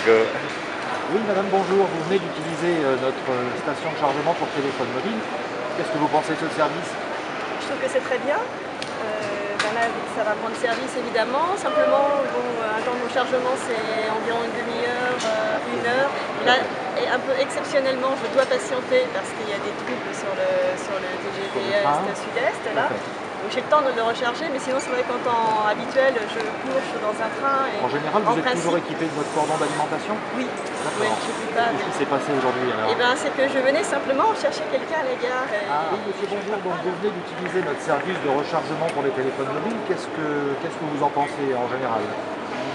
Oui, madame, bonjour. Vous venez d'utiliser notre station de chargement pour téléphone mobile. Qu'est-ce que vous pensez de ce service? Je trouve que c'est très bien. Là, ça va me rendre service évidemment. Simplement, bon, un temps de rechargement c'est environ une demi-heure, une heure. Là, et un peu exceptionnellement, je dois patienter parce qu'il y a des troubles sur le TGV Est-Sud-Est là. Donc j'ai le temps de le recharger, mais sinon c'est vrai qu'en temps habituel, je cours, je suis dans un train. Et en général, vous êtes toujours équipé de votre cordon d'alimentation? Oui. D'accord. Je ne pas. Qu'est-ce qui s'est passé aujourd'hui alors? Eh bien, c'est que je venais simplement chercher quelqu'un à la gare. Oui, monsieur, bonjour. Donc vous venez d'utiliser notre service de rechargement pour les téléphones mobiles. Qu'est-ce que vous en pensez en général?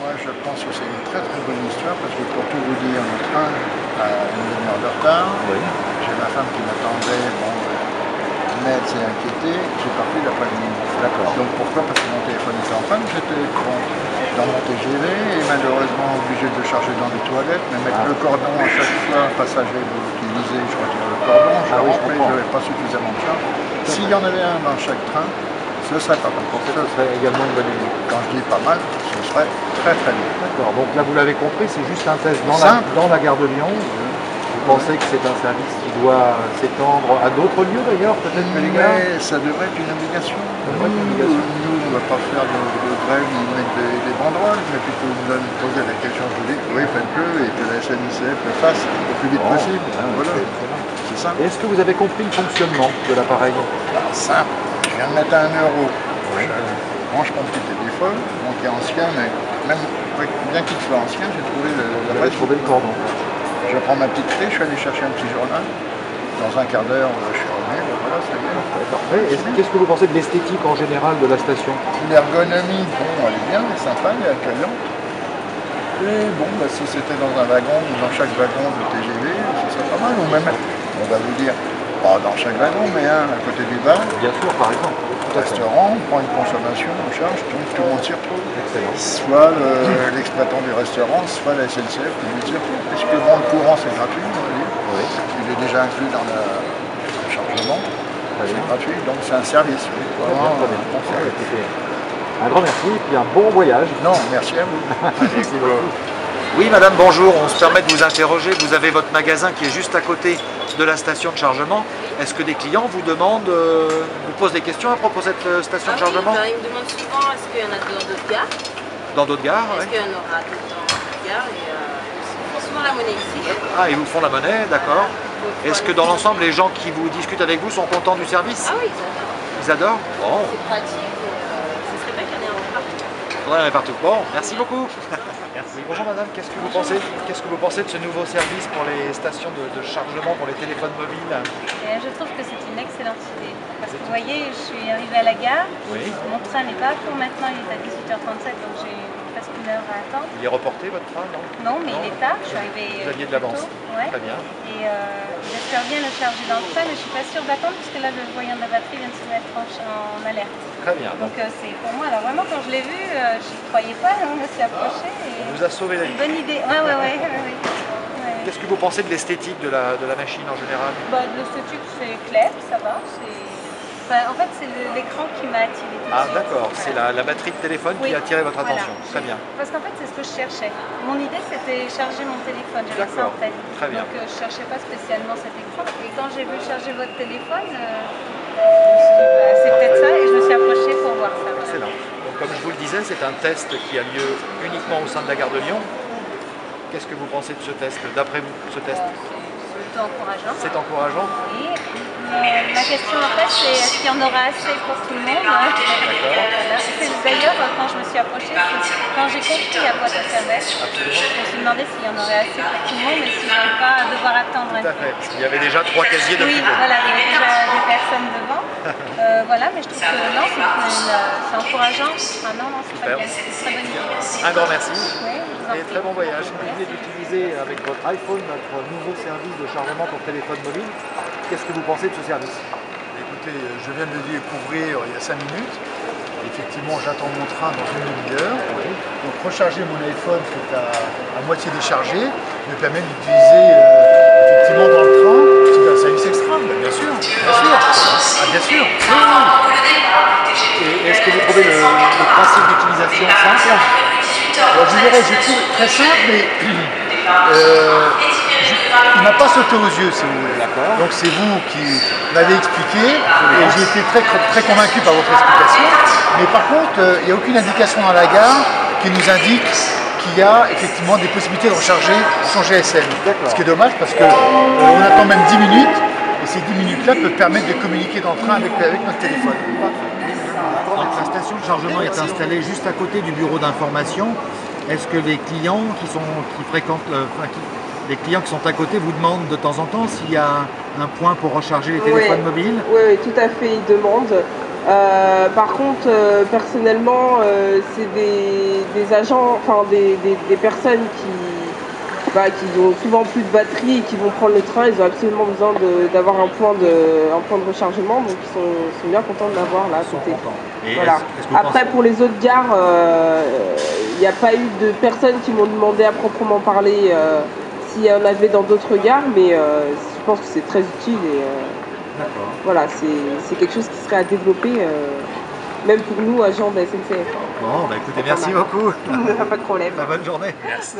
Moi, je pense que c'est une très très bonne histoire parce que pour tout vous dire, le train a une demi-heure de retard. Oui. J'ai ma femme qui m'attendait. Bon, elle s'est inquiétée, j'ai parti l'après-midi. D'accord. Donc pourquoi? Parce que mon téléphone était en panne, j'étais dans mon TGV et malheureusement obligé de le charger dans les toilettes, mais mettre le cordon à chaque fois, passager vous l'utilisez, je retire le cordon, je remplis, je n'avais pas suffisamment de charge. S'il y en avait un dans chaque train, ce serait pas mal. Ce serait également une bonne idée. Quand je dis pas mal, ce serait très très bien. D'accord, donc là vous l'avez compris, c'est juste un test dans la gare de Lyon. Vous pensez que c'est un service qui doit s'étendre à d'autres lieux d'ailleurs, peut-être que les gares? Mais ça devrait être une obligation. Nous, on ne va pas faire de grève ni mettre des banderoles, mais plutôt nous poser la question, je vous dis, oui, faites-le et que la SNCF le fasse le plus vite possible. Voilà. C'est simple. Est-ce que vous avez compris le fonctionnement de l'appareil? Simple. Je viens de mettre 1 euro. Je branche mon petit téléphone, bon, qui est ancien, mais même bien qu'il soit ancien, j'ai trouvé Vous avez trouvé le cordon. Je prends ma petite clé, je suis allé chercher un petit journal. Dans un quart d'heure, je suis revenu, voilà, c'est bien. Parfait. Qu'est-ce que vous pensez de l'esthétique en général de la station? L'ergonomie, bon, elle est bien, elle est sympa, elle est accueillante. Et bon, si c'était dans un wagon ou dans chaque wagon de TGV, ce serait pas mal. Ou même, on va vous dire, pas dans chaque wagon, mais un à côté du bar. Bien sûr, par exemple. Restaurant, on prend une consommation, on charge, donc tout le monde s'y retrouve. Excellent. Soit l'exploitant du restaurant, soit la SNCF qui s'y retrouve. Puisque bon, le courant c'est gratuit, on va dire. Oui. Il est déjà inclus dans le chargement. C'est gratuit, donc c'est un service. Oui. Vraiment, très bien. Un grand merci et puis un bon voyage. Non, merci à vous. Merci beaucoup. Oui madame, bonjour, on se permet de vous interroger. Vous avez votre magasin qui est juste à côté de la station de chargement. Est-ce que des clients vous demandent, vous posent des questions à propos de cette station de chargement? Oui, ils me demandent souvent est-ce qu'il y en a dans d'autres gares. Dans d'autres gares? Est-ce qu'il y en aura d'autres dans d'autres gares ils font souvent la monnaie ici. Ah, ils vous font la monnaie, d'accord. Est-ce que dans l'ensemble, les gens qui vous discutent avec vous sont contents du service? Ah oui, ils adorent. Ils adorent? Bon. C'est pratique. Ce serait bien qu'il y en ait un partout. Il faudrait en avoir partout. Bon, merci beaucoup. Merci. Bonjour madame, qu'est-ce que vous pensez de ce nouveau service pour les stations de chargement pour les téléphones mobiles? Je trouve que c'est une excellente idée. Parce que vous voyez, je suis arrivée à la gare, oui. Mon train n'est pas pour maintenant, il est à 18h37, donc j'ai presque 1 heure à attendre. Il est reporté votre train, non? Non, mais il est tard, je suis arrivée. Vous aviez de l'avance. Ouais. Très bien. Et j'espère bien le charger dans le train, mais je ne suis pas sûre d'attendre puisque là le voyant de la batterie vient de se mettre en alerte. Très bien. Donc c'est pour moi, alors vraiment quand je l'ai vu, je n'y croyais pas, on me s'est approché. On vous a sauvé la vie. Bonne idée, ouais. Qu'est-ce que vous pensez de l'esthétique de la machine en général? L'esthétique c'est clair, ça va. En fait c'est l'écran qui m'a attiré. Ah d'accord, c'est la batterie de téléphone qui a attiré votre attention. Très bien. Parce qu'en fait c'est ce que je cherchais. Mon idée c'était charger mon téléphone, j'avais ça en tête. Très bien. Donc je ne cherchais pas spécialement cet écran. Et quand j'ai vu charger votre téléphone, je me suis dit c'est peut-être ça et je me suis approchée pour voir ça. Voilà. Excellent. Donc comme je vous le disais, c'est un test qui a lieu uniquement au sein de la gare de Lyon. Qu'est-ce que vous pensez de ce test, d'après vous, ce test? C'est plutôt encourageant. C'est encourageant. Oui. Ma question en fait c'est est-ce qu'il y en aura assez pour tout le monde? D'ailleurs quand je me suis approchée, quand j'ai compris à quoi ça servait, je me suis demandé s'il y en aurait assez pour tout le monde et si je n'allais pas devoir attendre un peu. Tout à fait, parce qu'il y avait déjà 3 casiers de Oui, voilà, il y avait déjà des personnes devant. Voilà, mais je trouve que non, c'est encourageant. Ah non, c'est pas bien, c'est une très bonne idée. Un grand merci. Oui, et très bon voyage. Vous venez d'utiliser avec votre iPhone notre nouveau service de chargement pour téléphone mobile. Qu'est-ce que vous pensez de ce service? Écoutez, je viens de le découvrir il y a 5 minutes. Effectivement, j'attends mon train dans une demi-heure. Donc recharger mon iPhone qui est à moitié déchargé me permet d'utiliser effectivement dans le train. C'est un service extra, bien sûr. Ah, bien sûr. Et est-ce que vous trouvez le principe d'utilisation simple? Alors, je dirais, je trouve très simple, mais il m'a pas sauté aux yeux, si vous voulez. Donc c'est vous qui m'avez expliqué et j'ai été très convaincu par votre explication. Mais par contre, il n'y a aucune indication dans la gare qui nous indique qu'il y a effectivement des possibilités de recharger son GSM. Ce qui est dommage parce qu'on attend même 10 minutes et ces 10 minutes-là peuvent permettre de communiquer dans le train avec notre téléphone. Donc la station de chargement est installée juste à côté du bureau d'information. Est-ce que les clients les clients qui sont à côté vous demandent de temps en temps s'il y a un point pour recharger les téléphones mobiles? Oui, tout à fait, ils demandent. Par contre, personnellement, c'est des agents, enfin des personnes qui ont souvent plus de batterie et qui vont prendre le train. Ils ont absolument besoin d'avoir un point de rechargement, donc ils sont bien contents de l'avoir là à côté. Voilà. Après, pour les autres gares, il n'y a pas eu de personnes qui m'ont demandé à proprement parler s'il y en avait dans d'autres gares, mais je pense que c'est très utile et voilà, c'est quelque chose qui serait à développer, même pour nous, agents de la SNCF. Bon, bah écoutez, merci beaucoup. Pas de problème. Bonne journée. Merci.